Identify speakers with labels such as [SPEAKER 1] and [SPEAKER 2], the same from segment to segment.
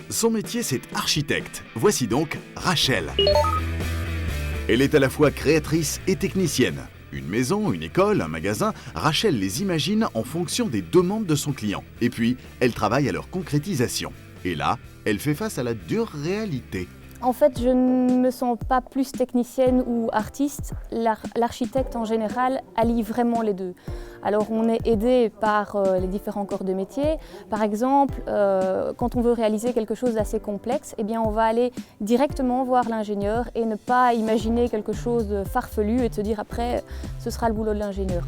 [SPEAKER 1] Son métier, c'est architecte. Voici donc Rachel. Elle est à la fois créatrice et technicienne. Une maison, une école, un magasin, Rachel les imagine en fonction des demandes de son client. Et puis, elle travaille à leur concrétisation. Et là, elle fait face à la dure réalité.
[SPEAKER 2] En fait, je ne me sens pas plus technicienne ou artiste. L'architecte, en général, allie vraiment les deux. Alors, on est aidé par les différents corps de métier. Par exemple, quand on veut réaliser quelque chose d'assez complexe, eh bien, on va aller directement voir l'ingénieur et ne pas imaginer quelque chose de farfelu et de se dire après, ce sera le boulot de l'ingénieur.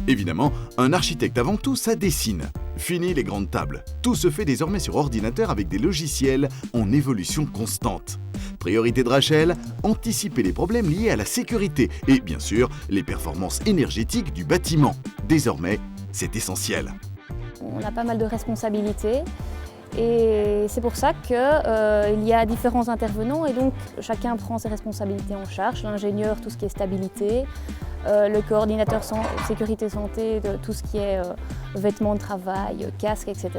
[SPEAKER 1] Évidemment, un architecte avant tout, ça dessine. Fini les grandes tables. Tout se fait désormais sur ordinateur avec des logiciels en évolution constante. Priorité de Rachel, anticiper les problèmes liés à la sécurité et bien sûr les performances énergétiques du bâtiment. Désormais, c'est essentiel.
[SPEAKER 2] On a pas mal de responsabilités et c'est pour ça qu'il y a différents intervenants et donc chacun prend ses responsabilités en charge. L'ingénieur, tout ce qui est stabilité, le coordinateur sécurité santé, tout ce qui est vêtements de travail, casque, etc.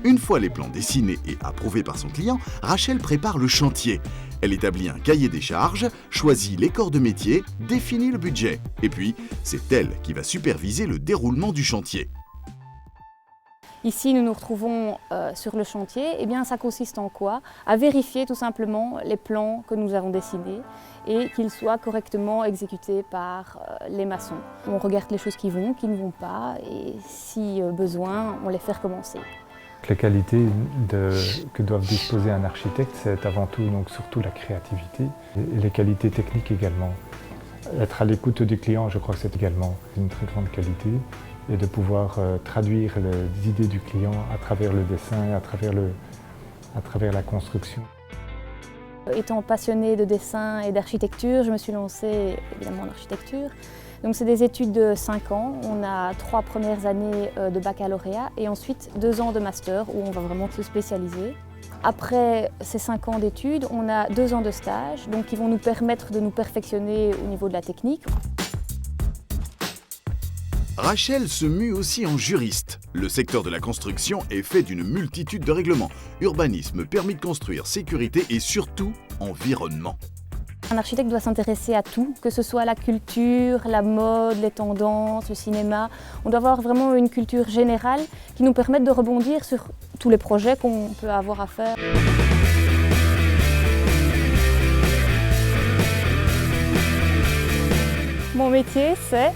[SPEAKER 1] Une fois les plans dessinés et approuvés par son client, Rachel prépare le chantier. Elle établit un cahier des charges, choisit les corps de métier, définit le budget. Et puis, c'est elle qui va superviser le déroulement du chantier.
[SPEAKER 2] Ici, nous nous retrouvons sur le chantier. Eh bien, ça consiste en quoi? À vérifier tout simplement les plans que nous avons dessinés et qu'ils soient correctement exécutés par les maçons. On regarde les choses qui vont, qui ne vont pas et si besoin, on les fait recommencer.
[SPEAKER 3] Les qualités que doivent disposer un architecte, c'est avant tout, donc surtout la créativité et les qualités techniques également. Être à l'écoute du client, je crois que c'est également une très grande qualité. Et de pouvoir traduire les idées du client à travers le dessin et à travers la construction.
[SPEAKER 2] Étant passionnée de dessin et d'architecture, je me suis lancée évidemment en architecture. Donc c'est des études de 5 ans. On a 3 premières années de baccalauréat et ensuite 2 ans de master où on va vraiment se spécialiser. Après ces 5 ans d'études, on a 2 ans de stage donc qui vont nous permettre de nous perfectionner au niveau de la technique.
[SPEAKER 1] Rachel se mue aussi en juriste. Le secteur de la construction est fait d'une multitude de règlements. Urbanisme, permis de construire, sécurité et surtout environnement.
[SPEAKER 2] Un architecte doit s'intéresser à tout, que ce soit la culture, la mode, les tendances, le cinéma. On doit avoir vraiment une culture générale qui nous permette de rebondir sur tous les projets qu'on peut avoir à faire. Mon métier, c'est